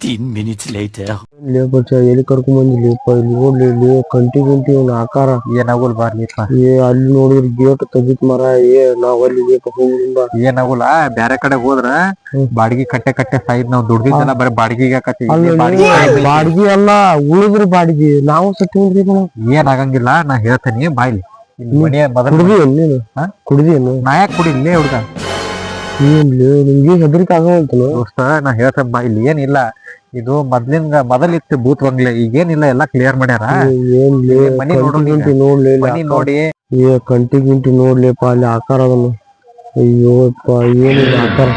15 minutes later. ಎಲ್ಲಿ ಕರ್ಕೊಂಡ್ ಬಂದಿಲ್ಲಿಪ್ಪ ಇಲ್ಲಿ ನೋಡ್ಲಿ ಇಲ್ಲಿ ಕಂಟಿ ಒಂದು ಆಕಾರ ಏನಾಗುಲ್ ಬರ್ಲಿಪ್ಪ ಅಲ್ಲಿ ನೋಡಿದ್ರೆ ಗೇಟ್ ತೆಗಿತ್ ಮರ ನಾವ್ ಅಲ್ಲಿ ಏನಾಗುಲ್ಲ ಬ್ಯಾರೆ ಕಡೆ ಹೋದ್ರ ಬಾಡಿಗೆ ಕಟ್ಟೆ ಸಾಯ್ದ್ ನಾವ್ ದುಡ್ದಿದ್ದೆಲ್ಲ ಬರೀ ಬಾಡಿಗೆಗೆ ಹಾಕತ್ತೀವಿ ಬಾಡಿಗೆ ಅಲ್ಲ ಉಳಿದ್ರ ಬಾಡಿಗೆ ನಾವು ಸಟ್ಟಿ ಏನ್ ಆಗಂಗಿಲ್ಲ ನಾ ಹೇಳ್ತೇನಿ ಬಾಯ್ಲಿ ಮನೆಯ ನೀನು ಕುಡಿದೇನು ನಾ ಯಾಕೆ ಕುಡಿಲಿ ಹುಡ್ಗ ನಿಮ್ಗೆ ಹೆದರಿಕೆ ಆಗೋಲ್ತಲ್ಲ ದೋಸ್ತ ನಾ ಹೇಳ್ತೇನೆ ಬಾಯ್ಲಿ ಏನಿಲ್ಲ ಇದು ಮೊದಲಿತ್ತು ಬೂತ್ ಬಂಗ್ಲೆ ಈಗೇನಿಲ್ಲ ಎಲ್ಲಾ ಕ್ಲಿಯರ್ ಮಾಡ್ಯಾರ ಮನಿ ನೋಡಿ ಕಂಟಿ ಗಿಂಟಿ ನೋಡ್ಲಿಪ್ಪ ಅಲ್ಲಿ ಆಕಾರ ಅದನ್ನು ಅಯ್ಯೋಪ್ಪ ಏನಿಲ್ಲ ಆಕಾರ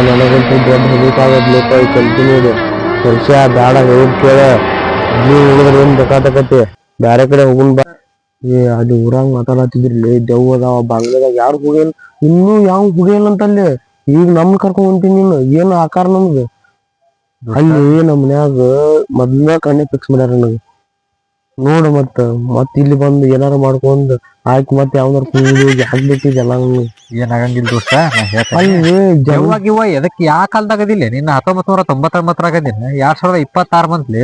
ನನಗಂತೂ ದೊಡ್ಡ ಹೆದರಿಕಾಗದ್ಲಿಪ್ಪ ಈ ಕಂಟಿ ನೋಡಿ ವರ್ಷ ಬ್ಯಾಡ ಹೇಳಿದ್ ಕೇಳ ಇಲ್ಲಿ ಹೋಗಿದ್ರೆ ಏನ್ ಬೇಕಾತಕತಿ ಬ್ಯಾರೆ ಕಡೆ ಹೋಗುನ್ ಬಾ ಅಲ್ಲಿ ಊರಾಗ ಮಾತಾಡತ್ತಿದ್ರಿ ದೆವ್ವ ಅದಾವ ಬಾಂಗ್ಲಾದಾಗ ಯಾರು ಹೋಗಿಲ್ಲ ಇನ್ನೂ ಯಾವ ಹುಡಿಯಲ್ಲ ಅಂತಲ್ಲಿ ಈಗ ನಮ್ನ ಕರ್ಕೊಂಡ್ ಹೊಂಟೀನಿ ನೀನು ಏನು ಆಕಾರ ನಮ್ದು ಅಲ್ಲಿ ನಮ್ ಮನ್ಯಾಗ ಮೊದ್ಲ ಕಣ್ಣೆ ಫಿಕ್ಸ್ ಮಾಡ್ಯಾರ ನನಗೆ ನೋಡ ಮತ್ ಇಲ್ಲಿ ಬಂದು ಏನಾರ ಮಾಡ್ಕೊಂಡ್ ಆಯ್ತು ಮತ್ತೆ ಯಾವ್ದಾರ ಕೂಡಿ ಆಗ್ಬೇಕಿದೆಲ್ಲ ಏನಾಗಂಗಿಲ್ಲ ದೋಸ್ತ ಅಲ್ಲಿ ಎದಕ್ ಯಾ ಕಾಲದಾಗ ಅದಿಲ್ಲ ನಿನ್ನ 1999 2026 ಬಂತ್ಲಿ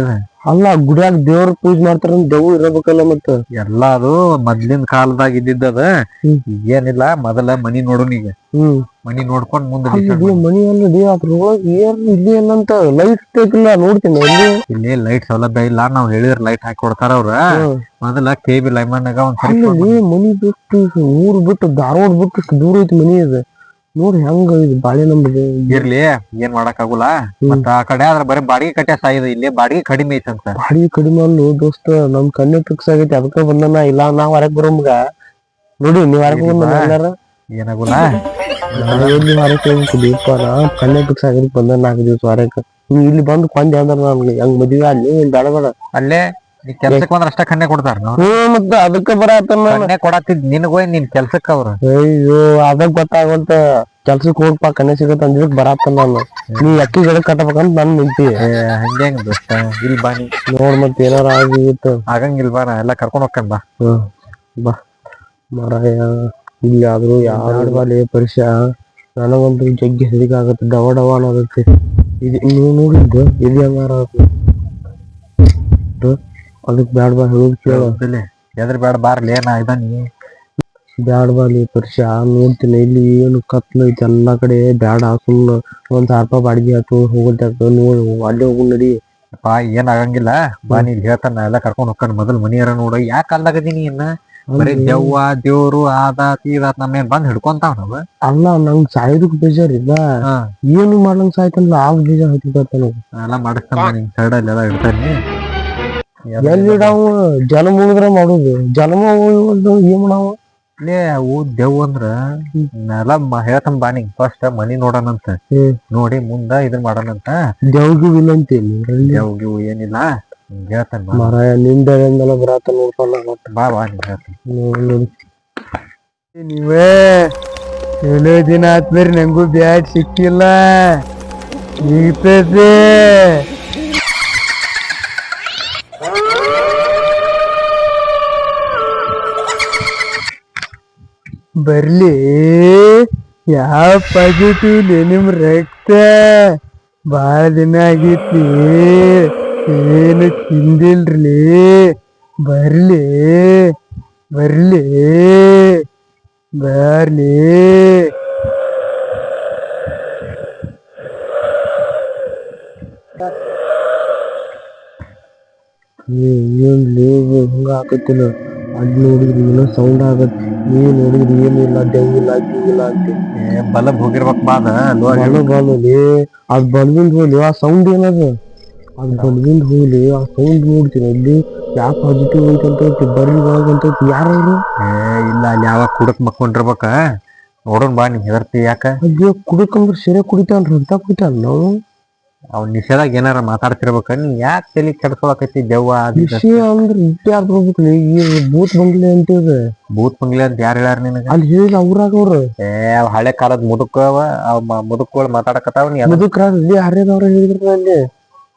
ಅಲ್ಲ ಗುಡಿಯಾಗ ದೇವ್ರ ಪೂಜೆ ಮಾಡ್ತಾರ ದೆವ್ವ ಇರಬೇಕಲ್ಲ ಮತ್ತ ಎಲ್ಲಾ ಅದು ಮೊದ್ಲಿನ ಕಾಲದಾಗ ಇದ್ದಿದ್ದದ ಏನಿಲ್ಲ ಮೊದಲ ಮನಿ ನೋಡುನ್ ಈಗ ಮನಿ ನೋಡ್ಕೊಂಡ್ ಮುಂದೆ ಮನಿ ಅಲ್ಲಡಿ ಅದ್ರೊಳಗ ಏನ್ ಇಲ್ಲಿ ಏನಂತ ಲೈಟ್ ಬೇಕಿಲ್ಲ ನೋಡ್ತೀನಿ ಇಲ್ಲಿ ಲೈಟ್ ಸೌಲಭ್ಯ ಇಲ್ಲ ನಾವ್ ಹೇಳಿದ್ರ ಲೈಟ್ ಹಾಕಿ ಕೊಡ್ತಾರ ಅವ್ರ ಮೊದಲ KB ಲೈಮನ್ನಾಗ ಒಂದ್ ಮನಿ ಬಿಟ್ಟು ಊರ್ ಬಿಟ್ಟು ಧಾರವಾಡ ಬಿಟ್ಟು ದೂರ ಐತಿ ಮನಿ ಅದ ನೋಡಿ ಹೆಂಗ ಇದು ಬಾಳೆ ನಮ್ದು ಇರ್ಲಿ ಏನ್ ಮಾಡಕ್ ಆಗುಲ್ಲ ಮತ್ತ ಆ ಕಡೆ ಆದ್ರ ಬರೀ ಬಾಡಿಗೆ ಕಟ್ಟೆ ಸಾಯ್ದು ಇಲ್ಲಿ ಬಾಡಿಗೆ ಕಡಿಮೆ ಐತಂತ ಬಾಡಿಗೆ ಕಡಿಮೆ ಅಲ್ಲು ದೋಸ್ತ ನಮ್ ಕಣ್ಣೆ ಫಿಕ್ಸ್ ಆಗೈತಿ ಅದಕ್ಕ ಬಂದನ ಇಲ್ಲ ನಾವ್ ಹೊರಗ್ ಬರೋಮ್ಗ ನೋಡಿ ನೀವ್ ಹೊರಗ್ ಬಂದ ಏನಾಗುಲ್ಲ ಎಲ್ಲಿ ಹೊರಕ್ ಹೋಗ್ಬೇಕಪ್ಪ ನಾ ಕಣ್ಣೆ ಫಿಕ್ಸ್ ಆಗೈತಿ ಬಂದ 4 ದಿವಸ ಹೊರಕ್ ನೀವ್ ಇಲ್ಲಿ ಬಂದು ಕೊಂದ್ ಅಂದ್ರ ನನ್ಗೆ ಹೆಂಗ್ ಮದ್ವೆ ಅಲ್ಲಿ ಬೇಡ ಅಲ್ಲೇ ಕೆಲ್ಸಕ್ ಬಂದ್ರ ಅಷ್ಟ ಕನ್ನೆ ಕೊಡ್ತಾರ ಮತ್ತ ಅದಕ್ಕ ಬರತ್ತನ್ನ ಕೊಡತ್ತಿದ್ ನಿನಗೋಯ್ ನಿನ್ ಕೆಲ್ಸಕ್ಕ ಅವ್ರ ಅಯ್ಯೋ ಅದಕ್ ಗೊತ್ತಾಗಂತ ಕೆಲ್ಸಕ್ ಹೋಗ್ಪಾ ಕನ್ನೆ ಸಿಗತ್ತ ಅಂದಿಕ್ ಬರತ್ತ ನಾನು ನೀ ಅಕ್ಕಿ ಗಿಡ ಕಟ್ಟಬೇಕಂತ ನನ್ ನಿಂತಿ ಹಂಗ್ಯಾಂಗ ದೋಸ್ತ ಇಲ್ ಬಾನಿ ನೋಡ್ ಮತ್ ಏನಾರ ಆಗಿತ್ತು ಆಗಂಗಿಲ್ ಬಾ ನಾ ಎಲ್ಲಾ ಕರ್ಕೊಂಡ್ ಹೋಗ್ಕನ್ ಬಾ ಬಾ ಮರಾಯ ಇಲ್ಲಿ ಆದ್ರೂ ಯಾರು ಬಾಲಿ ಪರಿಷ ನನಗಂತೂ ಜಗ್ಗಿ ಹೆದರಿಕೆ ಆಗತ್ತೆ ಡವ ಅನ್ನೋದಕ್ಕೆ ಇದು ನೀವು ನೋಡಿದ್ದು ಇದು ಹಂಗಾರ ಅದಕ್ ಬ್ಯಾಡ ಬಾ ಹೇಳುದ್ ಕೇಳ ಎದ್ರ ಬ್ಯಾಡ ಬಾರ್ಲಿ ನಾ ಇದಾನಿ ಬ್ಯಾಡ ಬಾಲಿ ಪರಿಷ ನೋಡ್ತೀನಿ ಇಲ್ಲಿ ಏನು ಕತ್ಲು ಐತಿ ಎಲ್ಲಾ ಕಡೆ ಬ್ಯಾಡ ಸುಮ್ನ 1,000 ರೂಪಾಯಿ ಬಾಡಿಗೆ ಹಾಕು ಹೋಗಲ್ತಾಕ ನೋಡು ಅಲ್ಲೇ ಹೋಗು ನಡಿ ಪಾ ಏನ್ ಆಗಂಗಿಲ್ಲ ಬಾ ನೀ ಹೇಳ್ತಾನ ಎಲ್ಲಾ ಕರ್ಕೊಂಡ್ ಹೋಗ್ತಾನ ಮೊದಲ್ ಮನಿಯರ ನೋಡ ಯಾಕ ಅಲ್ಲಾಗದೀನಿ ಇನ್ನ ಬರೀ ದೆವ್ವ ದೇವ್ರು ಆದಾತ್ ಇದಾತ್ ನಮ್ಮೇನ್ ಬಂದ್ ಹಿಡ್ಕೊಂತಾವ್ ನಾವ್ ಅಲ್ಲ ನಂಗ್ ಸಾಯೋದಕ್ ಬೇಜಾರ್ ಇಲ್ಲ ಏನು ಮಾಡ್ಲಂಗ್ ಸಾಯ್ತಂದ್ರ ಆ ಬೇಜಾರ್ ಹತ್ತಿತ್ತ ಎಲ್ಲಾ ಮಾಡಿಸ್ತಾನ ನಿಂಗ್ ಸೈಡ್ ಅಲ್ಲಿ ಎಲ್ಲ ಇಡ್ತಾನಿ ಎಲ್ಲಿ ನಾವು ಜನ್ಮ ಉಳಿದ್ರ ಮಾಡುದು ಜನ್ಮ ಏನ್ ಮಾಡಾವ ಇಲ್ಲೇ ಅವು ದೆವ್ ಅಂದ್ರ ಎಲ್ಲ ಹೇಳ್ತಾನ ಬಾ ನಿಂಗ್ ಫಸ್ಟ್ ಮನಿ ನೋಡೋಣಂತ ನೋಡಿ ಮುಂದ ಇದನ್ ಮಾಡೋಣಂತ ದೆವ್ಗಿವ್ ಇಲ್ಲ ಅಂತೇಳಿ ದೆವ್ಗಿವ್ ಏನಿಲ್ಲ ಹೇಳ್ತಾನ ಮರಾಯ ನಿಂದೆಲ್ಲ ಬರತ್ತ ನೋಡ್ಕೊಂಡ ಬಾ ಬಾ ನೀ ಹೇಳ್ತಾನ ನೀವೇ ಎಷ್ಟೋ ದಿನ ಆದ್ಮೇಲೆ ನಂಗೂ ಬ್ಯಾಟ್ ಸಿಕ್ಕಿಲ್ಲ ಸಿಗ್ತದೆ ಬರ್ಲಿ ಯಾವ ಪಾಸಿಟಿವ್ ನಿಮ್ ರಕ್ತ ಬಾಳ ದಿನ ಆಗೈತಿ ಏನು ತಿಂದಿಲ್ರಿ ಬರ್ಲಿ ಬರ್ಲಿ ಬರ್ಲಿ ಏನ್ಲಿ ಹಂಗ ಆಕತ್ತಿಲ್ಲ ಅದ್ ನೋಡಿದ್ರಿ ಏನೋ ಸೌಂಡ್ ಆಗತ್ ನೀವ್ ನೋಡಿದ್ರಿ ಏನಿಲ್ಲ ದೆವ್ವಿಲ್ಲ ಗಿವ್ವಿಲ್ಲ ಅಂತ ಬಲಬ್ ಹೋಗಿರ್ಬೇಕ್ ಬಾದ ಬಾಲಲ್ಲಿ ಅದ್ ಬಲ್ವಿಂದ ಹೋಗ್ಲಿ ಆ ಸೌಂಡ್ ಏನದ ಅದ್ ಬಲ್ವಿಂದ ಹೋಗ್ಲಿ ಆ ಸೌಂಡ್ ನೋಡ್ತೀನಿ ಅಲ್ಲಿ ಯಾವ ಪಾಸಿಟಿವ್ ಅಂತ ಬರ್ರಿ ಒಳಗಂತ ಯಾರು ಇಲ್ಲ ಅಲ್ಲಿ ಯಾವಾಗ ಕುಡಕ್ ಮಕ್ಕೊಂಡಿರ್ಬೇಕ ನೋಡೋಣ ಬಾ ನೀವ್ ಹೆದರ್ತಿ ಯಾಕ ಅಯ್ಯೋ ಕುಡಕಂದ್ರ ಸೆರೆ ಕುಡಿತಾನ್ರಿ ಅಂತ ಕುಡಿತಾನ ನಾವು ಅವ್ನ ನಿಷೇಧಾಗ ಏನಾರ ಮಾತಾಡ್ತಿರ್ಬೇಕ ನೀ ಯಾಕೆ ತಲೆ ಕೆಡ್ಸ್ಕೊಳಕೈತಿ ದೆವ್ವ ವಿಷಯ ಅಂದ್ರೆ ಇಟ್ಯಾರ್ದು ಹೋಗ್ಬೇಕ್ರಿ ಈ ಭೂತ್ ಬಂಗ್ಲೆ ಅಂತ ಭೂತ್ ಬಂಗ್ಲೆ ಅಂತ ಯಾರು ಹೇಳ್ಯಾರ ನಿನಗ ಅಲ್ಲಿ ಹೇಳಿ ಅವ್ರಾಗ ಅವ್ರ ಹಳೆ ಕಾಲದ ಮುದುಕವ ಮುದುಕಗಳು ಮಾತಾಡಕತ್ತಾವ ಮುದುಕ್ರಾಗ ಹರ್ಯದವ್ರ ಹೇಳಿದ್ರ ಅಲ್ಲಿ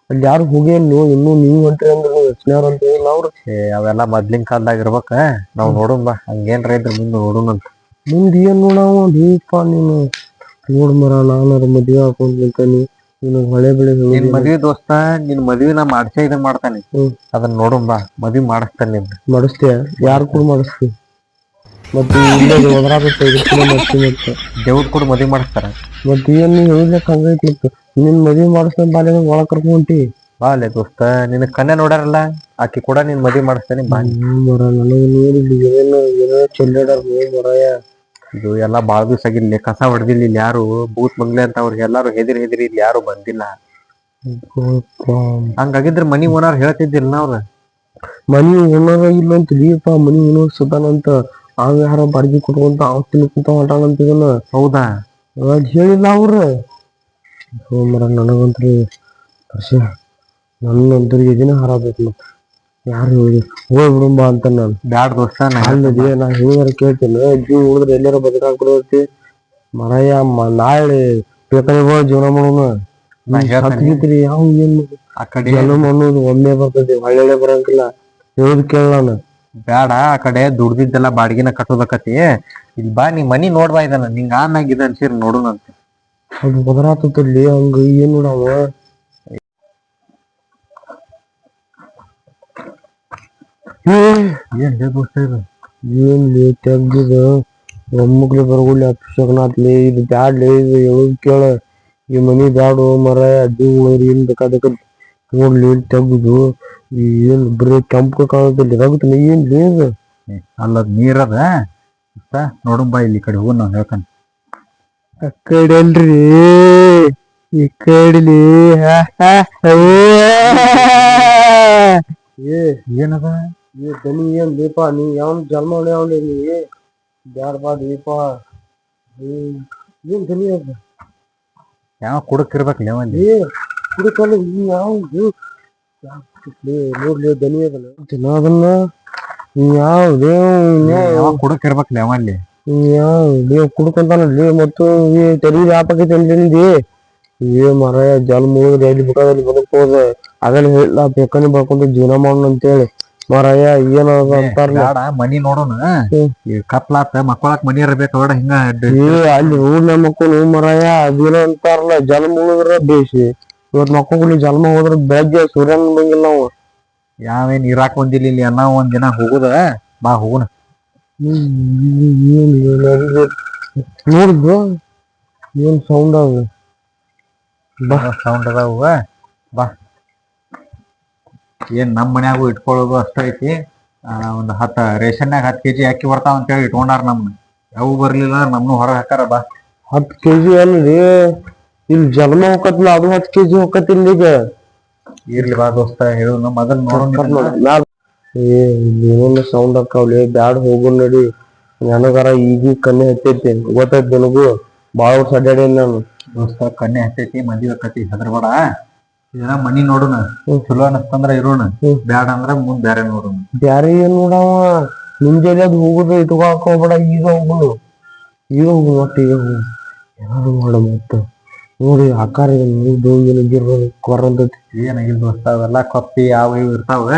ಅಲ್ಲಿ ಯಾರು ಹೋಗಿಲ್ಲ ಇನ್ನೂ ನೀವು ಹೊಂಟ್ರಿ ಅಂದ್ರೆ ಯತ್ನವ್ರ ಅಂತ ಹೇಳಿಲ್ಲ ಅವ್ರು ಅವೆಲ್ಲ ಮೊದ್ಲಿನ ಕಾಲದಾಗ ಇರ್ಬೇಕ ನಾವ್ ನೋಡೋಣ ಬಾ ಹಂಗೇನ್ರ ಇದ್ರ ಮುಂದೆ ನೋಡೋಣ ಅಂತ ಮುಂದೆ ಏನ್ ನೋಡವ ದೀಪ ನೀನು ನೋಡ್ ಮರ ನಾನಾರ ಮದ್ವೆ ಹಾಕೊಂಡ್ ನಿಂತಾನಿ ಇನ್ನು ಹೊಳೆ ಬೆಳೆ ನಿನ್ ಮದ್ವಿ ದೋಸ್ತ ನಿನ್ ಮದ್ವಿ ನಾ ಮಾಡ್ಸೇ ಇದನ್ ಮಾಡ್ತಾನೆ ಅದನ್ನ ನೋಡು ಬಾ ಮದ್ವಿ ಮಾಡಿಸ್ತಾನೆ ನಿನ್ ಮಾಡಿಸ್ತೀಯ ಯಾರು ಕೂಡ ಮಾಡಿಸ್ತಿ ಮತ್ತೆ ಇಲ್ಲೇ ಒದರಾಗುತ್ತೆ ಮಾಡ್ತಿ ಮತ್ತೆ ದೇವ್ರ ಕೂಡ ಮದ್ವಿ ಮಾಡಿಸ್ತಾರ ಮತ್ತೆ ಏನ್ ಹೇಳಿದ್ಲಕ್ ಹಂಗೈತಿ ನಿನ್ ಮದ್ವಿ ಮಾಡಿಸ್ತಾನ ಬಾಲ್ಯ ಒಳಗ್ ಕರ್ಕೊಂಟಿ ಬಾ ಅಲ್ಲೇ ದೋಸ್ತ ನಿನ್ ಕನ್ಯಾ ನೋಡ್ಯಾರಲ್ಲ ಆಕಿ ಕೂಡ ನಿನ್ ಮದ್ವಿ ಮಾಡಿಸ್ತಾನೆ ಬಾ ಮರ ನನಗೆ ನೋಡಿ ಏನೋ ಚೆಲ್ಲಾಡರ್ ಮರಯ ಇದು ಎಲ್ಲಾ ಬಾಳ ದಿವಸ ಆಗಿರ್ಲಿ ಕಸ ಹೊಡೆದಿಲ್ಲ ಇಲ್ಲಿ ಯಾರು ಬೂತ್ ಬಂಗ್ಲೆ ಅಂತ ಅವ್ರಿಗೆ ಎಲ್ಲಾರು ಹೆದರಿ ಇಲ್ಲಿ ಯಾರು ಬಂದಿಲ್ಲ ಹಂಗಾಗಿದ್ರ ಮನಿ ಓನರ್ ಹೇಳ್ತಿದ್ದಿಲ್ಲ ಅವ್ರ ಮನಿ ಓನರ್ ಇಲ್ಲ ಅಂತ ಲೀಪ ಮನಿ ಓನರ್ ಸದಾನಂತ ಅವ್ ಯಾರ ಬಾಡಿಗೆ ಕೊಟ್ಕೊಂತ ಅವತ್ತಿನ ಕುಂತ ಹೊಂಟಾನಂತಿದನ ಹೌದಾ ಹೇಳಿಲ್ಲ ಅವ್ರ ಮರ ನನಗಂತ್ರಿ ನನ್ನಂತೂ ಇದನ್ನ ಹಾರಬೇಕು ಮತ್ತೆ ಯಾರು ಹೇಳಿ ಹೋಗ್ಬಿಡುಂಬ ಅಂತ ನಾನು ಬ್ಯಾಡ ದೋಸ್ತ ಅಲ್ಲದೆ ನಾ ಹೇಳಿದಾರ ಕೇಳ್ತೇನೆ ಜೀವ ಉಳಿದ್ರೆ ಎಲ್ಲಾರ ಬದುಕಾಕ್ಬಿಡತಿ ಮರಯ್ಯ ನಾಳೆ ಬೇಕಾದ್ರೆ ಜೀವನ ಮಾಡೋಣ ಸತ್ಗಿತ್ರಿ ಯಾವ ಏನ್ ಆ ಕಡೆ ಜನ್ಮ ಅನ್ನೋದು ಒಮ್ಮೆ ಬರ್ತದೆ ಒಳ್ಳೆ ಬರಂಗಿಲ್ಲ ಹೇಳುದ್ ಕೇಳಣ ಬ್ಯಾಡ ಆ ಕಡೆ ದುಡ್ದಿದ್ದೆಲ್ಲ ಬಾಡಿಗೆನ ಕಟ್ಟೋದಕತಿ ಇಲ್ಲಿ ಬಾ ನೀ ಮನಿ ನೋಡ್ಬಾ ಇದನ್ನ ನಿಂಗ ಆಮ್ಯಾಗ ಇದ ಅನ್ಸಿರ್ ನೋಡುನಂತ ಅದು ಬದರಾತಲ್ಲಿ ಹಂಗ ಏನ್ ನೋಡವ ಏನ್ ದೋಸ್ತ ಇದು ಏನ್ ತೆಗ್ದಿದ ಒಮ್ಮಗ್ಲಿ ಬರಗುಲಿ ಅಪ್ಸಗನಾತ್ಲಿ ಇದು ಬ್ಯಾಡ್ಲಿ ಇದು ಹೇಳುದ್ ಕೇಳ ಈ ಮನಿ ಬ್ಯಾಡು ಮರ ಅಡ್ಡಿ ಉಳೋರಿ ಏನ್ ಬೇಕಾದಕ್ಕ ನೋಡ್ಲಿ ತೆಗ್ದು ಏನ್ ಬರೀ ಕೆಂಪು ಕಾಣುತ್ತಿಲ್ಲ ಇದಾಗುತ್ತೆ ಏನ್ ಲೇದು ಅಲ್ಲದ್ ನೀರದ ನೋಡುಂ ಬಾ ಇಲ್ಲಿ ಕಡೆ ಹೋಗ್ ನಾವ್ ಹೇಳ್ತಾನೆ ಆ ಕಡೆ ಅಲ್ರಿ ಈ ಕಡೆಲಿ ಏನದ ಈ ದನಿ ಏನ್ ದೀಪ ನೀ ಯಾವನ್ ಜನ್ಮ ಅವನೇ ನೀ ಬ್ಯಾಡ ಬಾ ದೀಪ ಏನ್ ದನಿ ಅದ ಯಾವ ಕುಡಕ್ಕಿರ್ಬೇಕಲ್ಲ ಅವಲ್ಲಿ ಕುಡಿಕಲ್ಲ ಈ ಯಾವ ನೋಡ್ಲಿ ದನಿ ಅದಲ್ಲ ಅದನ್ನ ಯಾವ ಕುಡಕ್ಕಿರ್ಬೇಕಲ್ಲ ಅವಲ್ಲಿ ಯಾವ ಕುಡ್ಕೊಂತಾನಲ್ಲಿ ಮತ್ತು ಈ ತೆರಿ ವ್ಯಾಪಕತೆ ಅಂದಿ ಏ ಮರ ಜಲ್ ಮುಗಿದ್ರೆ ಎಲ್ಲಿ ಬೇಕಾದಲ್ಲಿ ಬದುಕೋದ ಅದನ್ನ ಹೇಳಿಲ್ಲ ಬೇಕನೆ ಬರ್ಕೊಂಡು ಜೀವನ ಮಾಡೋಣ ಅಂತೇಳಿ ಮರಯ್ಯ ಏನದ ಅಂತಾರಲ್ಲ ಮನಿ ನೋಡೋಣ ಕತ್ಲಾತ ಮಕ್ಕಳಕ್ ಮನಿ ಇರ್ಬೇಕು ನೋಡ ಹಿಂಗ ಅಲ್ಲಿ ಊರ್ನ ಮಕ್ಕಳು ಮರಯ್ಯ ಅದೇನೋ ಅಂತಾರಲ್ಲ ಜಲ್ ಮುಗಿದ್ರ ಬೇಸಿ ಇವತ್ ಮಕ್ಕಳು ಜನ್ಮ ಹೋದ್ರ ಬೆಳಗ್ಗೆ ಸೂರ್ಯನ್ ಬಂಗಿಲ್ಲ ನಾವು ಯಾವೇನ್ ಇರಾಕ್ ಬಂದಿಲ್ಲ ಇಲ್ಲಿ ಅನ್ನ ಒಂದ್ ದಿನ ಹೋಗುದ ಬಾ ಹೋಗುಣ ನೋಡಿದ್ವ ಏನ್ ಸೌಂಡ್ ಅದ ಬಾ ಸೌಂಡ್ ಅದಾವ ಬಾ ಏನ್ ನಮ್ ಮನ್ಯಾಗು ಇಟ್ಕೊಳ್ಳೋದು ಅಷ್ಟ ಐತಿ ಒಂದ್ 10 ರೇಷನ್ಯಾಗ 10 kg ಅಕ್ಕಿ ಬರ್ತಾವ ಅಂತೇಳಿ ಇಟ್ಕೊಂಡಾರ ನಮ್ನ ಯಾವ ಬರ್ಲಿಲ್ಲ ನಮ್ನು ಹೊರಗ್ ಹಾಕಾರ ಬಾ 10 kg ಅಲ್ರಿ ಇಲ್ಲಿ ಜನ್ಮ ಹೋಗತ್ಲ ಅದು 10 kg ಹೋಗತ್ತಿಲ್ಲ ಈಗ ಇರ್ಲಿ ಬಾ ದೋಸ್ತ ಹೇಳು ಮೊದಲ್ ನೋಡೋಣ ಏನೋ ಸೌಂಡ್ ಹಾಕಾವ್ಲಿ ಬ್ಯಾಡ್ ಹೋಗು ನಡಿ ನನಗಾರ ಈಗ ಕಣ್ಣೆ ಹತ್ತೈತಿ ಗೊತ್ತೈತಿ ನನಗೂ ಬಾಳ ವರ್ಷ ಅಡ್ಡಾಡೇನಿ ನಾನು ದೋಸ್ತ ಕಣ್ಣೆ ಹತ್ತೈತಿ ಮದ್ವಿ ಆಕತಿ ಹೆದರ್ಬೇಡ ಇದನ್ನ ಮನಿ ನೋಡೋಣ ಚಲೋ ಅನಸ್ತಂದ್ರ ಇರೋಣ ಬ್ಯಾಡ ಅಂದ್ರ ಮುಂದ್ ಬ್ಯಾರೆ ನೋಡೋಣ ಬ್ಯಾರೆ ಏನ್ ನೋಡವ ಮುಂಜಾನೆ ಅದು ಹೋಗುದು ಇಟ್ಕೊಳಕ್ ಹೋಗ್ಬೇಡ ಈಗ ಹೋಗುದು ಒಟ್ಟು ಈಗ ಹೋಗು ಏನಾದ್ರು ಮಾಡ ಮತ್ತ ನೋಡಿ ಆಕಾರ ಕೊರಂತೈತಿ ಏನಾಗಿಲ್ ದೋಸ್ತ ಅವೆಲ್ಲಾ ಕೊಪ್ಪಿ ಯಾವ ಇವ್ ಇರ್ತಾವ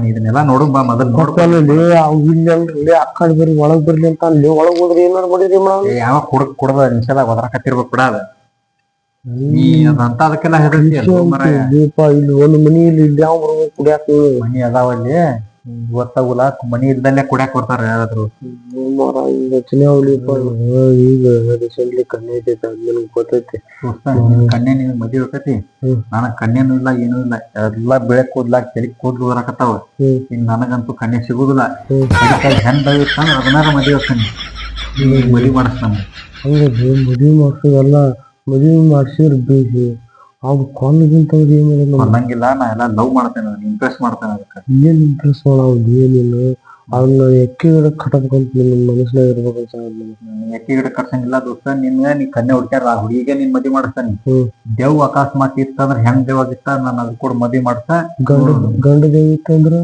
ಇದನ್ನೆಲ್ಲಾ ನೋಡುನ್ ಬಾ ಮೊದಲ್ ನೋಡ್ಕೊಳ್ಳಿ ಅಕ್ಕಡ್ ಬರ್ರಿ ಒಳಗ್ ಬರ್ಲಿ ಅಂತ ಅಲ್ಲಿ ಒಳಗ್ ಹೋದ್ರಿ ಏನಾರು ಮಾಡಿರಿ ಯಾವ ಕುಡದ ನಿಮಿಷದಾಗ ಒದರಾಕತ್ತಿರ್ಬೇಕು ಬಿಡ ಅದ ನೀ ಅದಂತ ಅದಕ್ಕೆಲ್ಲ ದೀಪ ಇಲ್ಲಿ ಒಂದು ಮನಿ ಇಲ್ಲಿ ಯಾವ ಬರ್ಬೇಕು ಕುಡಿಯಾಕ ಮನಿ ಅದಾವಲ್ಲಿ ಗೊತ್ತಾಗುಲ್ಲ ಮನಿ ಇದ್ದಲ್ಲೇ ಕುಡಿಯಾಕ ಬರ್ತಾರ ಯಾರಾದ್ರು ರಚನೆ ಈಗ ರೀಸೆಂಟ್ಲಿ ಕಣ್ಣೆ ಐತೈತೆ ನಿನಗ್ ಗೊತ್ತೈತಿ ಕಣ್ಣೆ ನಿನ್ ಮದ್ವಿ ಹೋಗತಿ ನನಗ್ ಕಣ್ಣೇನು ಇಲ್ಲ ಏನೂ ಇಲ್ಲ ಎಲ್ಲಾ ಬೆಳೆ ಕೂದ್ಲಾಕ ತಲೆ ಕೂದ್ಲು ಬರಾಕತ್ತಾವ ಇನ್ ನನಗಂತೂ ಕಣ್ಣೆ ಸಿಗುದಿಲ್ಲ ಹೆಂಗ್ ಇತ್ತಂದ್ರ ಅದನ್ನಾರ ಮದ್ವಿ ಹೋಗ್ತಾನೆ ಮದ್ವಿ ಮಾಡಿಸ್ತಾನ ಹಂಗದಿ ಮದ್ವಿ ಮಾಡ್ಸೋದಲ್ಲ ಮದ್ವಿ ಮಾಡ್ಸಿರ್ ಬೇಸಿ ಅವ್ ಕಾಲೇಜಿಂತ ಅನ್ನಂಗಿಲ್ಲ ನಾ ಎಲ್ಲಾ ಲವ್ ಮಾಡ್ತೇನೆ ಇಂಪ್ರೆಸ್ ಮಾಡ್ತೇನೆ ಅದಕ್ಕೆ ಏನ್ ಇಂಪ್ರೆಸ್ ಮಾಡೋದು ಏನಿಲ್ಲ ಅವ್ನ ಎಕ್ಕಿ ಗಿಡ ಕಟ್ಟಬೇಕಂತ ನಿನ್ ಮನಸ್ಸಿನಾಗ ಇರ್ಬೇಕಂತ ಎಕ್ಕಿ ಗಿಡ ಕಟ್ಸಂಗಿಲ್ಲ ದೋಸ್ತ ನೀ ಕನ್ನೆ ಹುಡ್ಕ್ಯಾರ ಆ ಹುಡುಗಿಗೆ ನೀನ್ ಮದ್ವಿ ಮಾಡಿಸ್ತಾನೆ ದೇವ್ ಅಕಸ್ಮಾತ್ ಇತ್ತಂದ್ರ ಹೆಂಗ್ ದೇವ್ ಆಗಿತ್ತ ನಾನು ಅದ್ ಕೂಡ ಮದ್ವಿ ಮಾಡ್ತಾ ಗಂಡ ದೇವ್ ಇತ್ತಂದ್ರ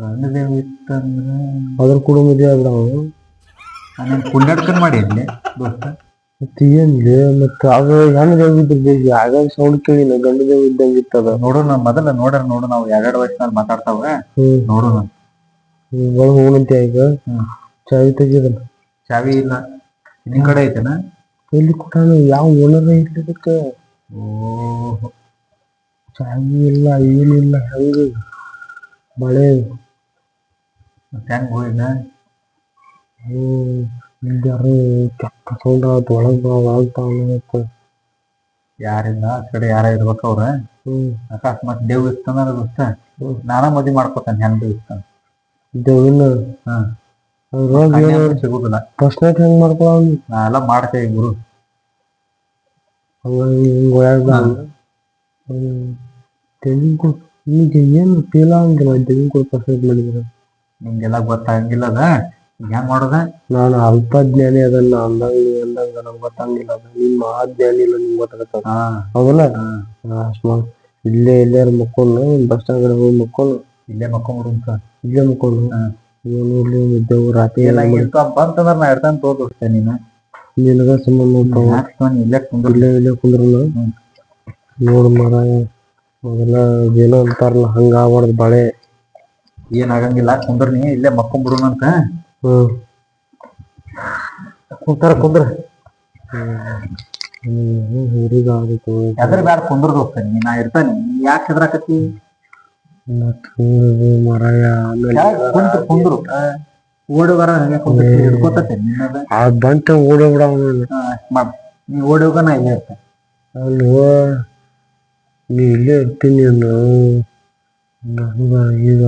ಗಂಡ ದೇವ್ ಇತ್ತಂದ್ರ ಅದ್ರ ಕೂಡ ಮದ್ವೆ ಆಗ್ಬಿಡವ ನಾನು ಕುಂಡಡ್ಕನ್ ಮಾಡಿ ಇಲ್ಲಿ ದೋಸ್ತ ಮತ್ತೆ ಏನ್ಲಿ ಮತ್ತ ಅದು ಹೆಣ್ಣು ದೇವ್ ಇದ್ರ ಆಗಾಗ ಸೌಂಡ್ ಕೇಳಿನ ಗಂಡ ದೇವ್ ಇದ್ದಂಗಿತ್ತದ ನೋಡೋಣ ಮೊದಲ ನೋಡು ನಾವು 2 ವಯಸ್ಸಿನಲ್ಲಿ ಮಾತಾಡ್ತಾವ ನೋಡೋಣ ಒಳಗ್ ಹೋಗಂತೆ ಈಗ ಚಾವಿ ತೆಗಿದಲ್ಲ ಚಾವಿ ಇಲ್ಲ ನಿನ್ ಕಡೆ ಐತೆನ ಎಲ್ಲಿ ಕೊಟ್ಟಾನ? ಯಾವ ಓನರ್ ಇರ್ಲಿ ಇದಕ್ಕೆ? ಓಹ್ ಚಾವಿ ಇಲ್ಲ, ಏನಿಲ್ಲ, ಹೆಂಗ ಮಳೆ? ಮತ್ತೆ ಹೆಂಗ್ ಹೋಗಿಲ್ಲ? ಯಾರು ಕೆಟ್ಟ ಸೌಂಡ್ ಆಯ್ತು, ಒಳಗೆ ಯಾರಿಲ್ಲ ಆ ಕಡೆ ಯಾರ ಇರ್ಬೇಕ ಅವ್ರ. ಅಕಸ್ಮಾತ್ ದೇವ್ ಇರ್ತಾನ ದೋಸ್ತ, ನಾನ ಮದ್ವಿ ಮಾಡ್ಕೊತಾನೆ ಹೆಂಗ್ ಇರ್ತಾನ ದೇವಿನ. ಹಾ ಅದ್ರೊಳಗೆ ಸಿಗುದಿಲ್ಲ. ಫಸ್ಟ್ ನೈಟ್ ಹೆಂಗ್ ಮಾಡ್ಕೊಳ? ನಾ ಎಲ್ಲ ಮಾಡ್ತೇವೆ ಗುರು. ಈಗ ಏನು ಫೀಲ್ ಆಗಂಗಿಲ್ಲ ತೆಂಗಿನಕಾಯಿ ಫಸ್ಟ್ ನೈಟ್ ಮಾಡಿದ್ರೆ. ನಿಮ್ಗೆಲ್ಲ ಗೊತ್ತಾಗಂಗಿಲ್ಲ ಅದ, ಹೆಂಗ್ ಮಾಡೋದ? ನಾನು ಅಲ್ಪಜ್ಞಾನಿ ಅದನ್ನ ಅಂದಂಗ ನಂಗೆ ಗೊತ್ತಾಗಿಲ್ಲ. ಅದು ನಿಮ್ ಮಹಾಜ್ಞಾನಿ ಇಲ್ಲ, ನಿಮ್ಗೆ ಗೊತ್ತಾಗತ್ತ. ಹೌದಲ್ಲ? ಇಲ್ಲೇ ಎಲ್ಲಾರು ಮಕ್ಕೊಂಡು ಬಸ್ ಸ್ಟ್ಯಾಂಡ್ ಹೋಗಿ ಮಕ್ಕೊಂಡು ಇಲ್ಲೇ ಮಕ್ಕೊಂಬಿಡು ಅಂತ. ಇಲ್ಲೇ ಮಕ್ಕೊಂಡು ಏನು ಇಲ್ಲಿ ಇದ್ದೇವು ರಾತ್ರಿ ಬಂತಂದ್ರ ನಾ ಇಡ್ತಾನೆ ತೋರಿಸ್ತೇನೆ. ನೀನು ನಿನಗ ಸಂಬಂಧ ಇಲ್ಲೇ ಕುಂದ್ರು ನೋಡು ಮರ. ಮೊದಲ ಏನೋ ಅಂತಾರಲ್ಲ ಹಂಗ ಆಗ್ಬಾರ್ದು ಬಾಳೆ. ಏನಾಗಂಗಿಲ್ಲ ಕುಂದ್ರ, ನೀ ಇಲ್ಲೇ ಮಕ್ಕೊಂಬಿಡುನಂತ. ಕುಂದ್ರ ಎದ್ರ ಬ್ಯಾಡ ಕುಂದ್ರ ದೋಸ್ತ, ನೀ ನಾ ಇರ್ತಾನೆ. ಯಾಕೆ ಹೆದ್ರಾಕತ್ತಿ? ಮರಾಯ ಕುಂದ್ರು ಓಡಿ ಬರ ಹಿಡ್ಕೋತತೆ ನಿನ್ನದ. ಬಂತ ಓಡಿ ಬಿಡ. ನೀ ಓಡಿ ಹೋಗ, ನಾ ಇಲ್ಲೇ ಇರ್ತೇನೆ. ಅಲ್ವ ನೀ ಇಲ್ಲೇ ಇರ್ತೀನಿ. ನನಗ ಈಗ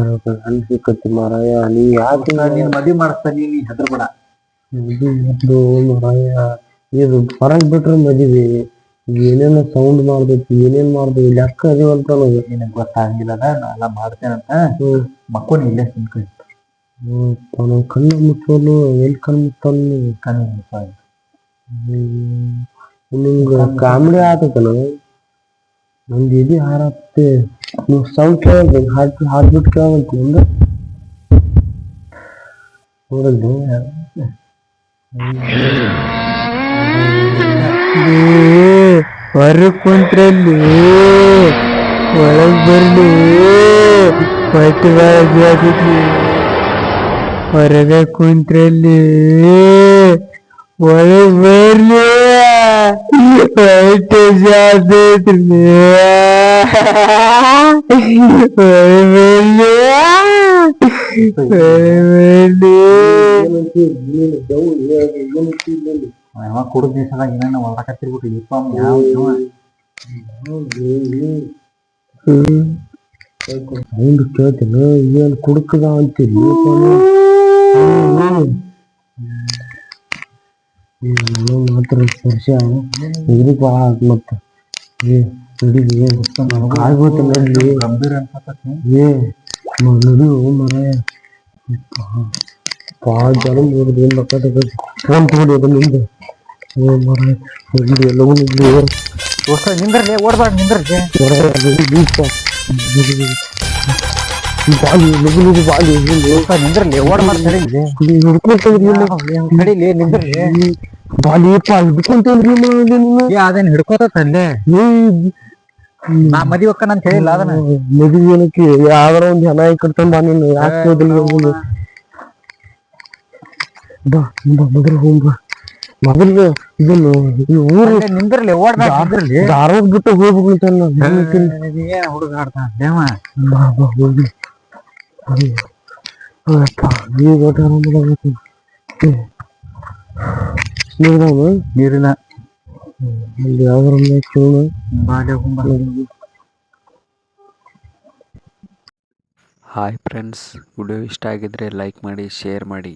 ಅನ್ಸಿಕತ್ತಿ ಮರಾಯ. ನೀ ಯಾಕೆ ನೀನ್ ಮದ್ವಿ ಮಾಡಿಸ್ತಾನಿ, ನೀ ಹೆದರ್ಬೇಡ. ಮರಾಯ ಇದು ಹೊರಗ್ ಬಿಟ್ರೆ ಮದ್ವಿ ಏನೇನ ಸೌಂಡ್ ಮಾಡ್ಬೇಕು, ಏನೇನ್ ಮಾಡ್ಬೇಕು, ಲೆಕ್ಕ ಅದೀವಂತ ನಿನಗ್ ಗೊತ್ತಾಗಿಲ್ಲದ. ನಾ ಎಲ್ಲ ಮಾಡ್ತೇನಂತ ಮಕ್ಕೋನಿ ಇಲ್ಲೇ ಸುಮ್ಕ. ಕಣ್ಣು ಮುಚ್ಚೋನು ಎಲ್ಲಿ ಕಣ್ಣು ಮುಚ್ಚೋನು? ಕಣ್ಣು ಮುಚ್ಚ. ನಿಮ್ಗೆ ಕಾಮಿಡಿ ಆತನ? ನಂದು ಎದಿ ಹಾರತ್ತೆ. ನೀವು ಸೌಂಡ್ ಕೇಳ ಹಾಡ್ಬಿಟ್ಟು ಕೇಳಂತ ನೋಡಲ್ರಿ. ಹೊರಗ್ ಕುಂತ್ರಲ್ಲಿ ಒಳಗ್ ಬರ್ಲಿ ಹೊರಗ ಕುಂತ್ರಲ್ಲಿ ಒಳಗ್ ಬರ್ಲಿ ಹೊಟ್ಟೆ ಜಾಸ್ತಿ ಕುಡಿದ ದಿವಸದಾಗ ಏನೇನ ಹೊರಕತ್ತಿರ್ಬಿಟ್ಟು ಸೌಂಡ್ ಕೇಳ್ತೀನ. ಏನ್ ಕುಡುಕದ ಅಂತೀರಿ? ಮಾತ್ರ ವರ್ಷ ಇದ್ರಿ ಬಾ ಮತ್ತ ಆಗ್ಬಿಟ್ಟು ನಡ್ಲಿ. ಗಂಭೀರ ಅನ್ಸತ್ತೆ. ನಡಿ ಮರ ಭಾಳ ಜನ ನೋಡಿದ್ವಿ. ಫೋನ್ ತಗೊಂಡು ಅದು ನಿಂದು ಮರ ಎಲ್ಲವೂ ನಿಂದ್ರಲಿ, ಓಡ್ಬಾರ್ದು ನಿಂದ್ರಲಿ. ಬಾಲಿ ಲಗು ಲಗು ಬಾಲಿ ನಿಂದ್ರಲಿ, ಓಡ್ಬಾರ್ದು. ನಡಿಲಿ, ನಿಂದ್ರಲಿ. ಬಾಲಿ ಹಿಡ್ಕೊಂತೇನ್ರಿ. ಅದೇನ್ ಹಿಡ್ಕೋತಲ್ಲೇ. ನಾ ಮದಿ ಒಕ್ಕನ ಅಂತ ಹೇಳಿಲ್ಲ ಅದನ್ನ. ಮದುವೆ ಏನಕ್ಕೆ ಯಾವ್ದಾರ ಒಂದ್ ಜನ ಕಟ್ಕೊಂಡ್ ಬಾ. ನೀನು ಯಾಕೆ ಮೊದಲು ಹೋಗ. ಮೊದಲು ಇದನ್ನು ಊರು ನಿಂದ್ರಲಿ, ಓಡ್ಬಾರ್ದು. ಧಾರವಾಡ ಬಿಟ್ಟು ಹೋಗ್ಬೇಕು ಅಂತ ಹುಡುಗ ಆಡ್ತಾನ. ಹೋಗಿ ನೀರಿಲ್ಲ ಯಾವ್ದಾರ ಹಾಯ್ ಫ್ರೆಂಡ್ಸ್, ವಿಡಿಯೋ ಇಷ್ಟ ಆಗಿದ್ರೆ ಲೈಕ್ ಮಾಡಿ, ಶೇರ್ ಮಾಡಿ.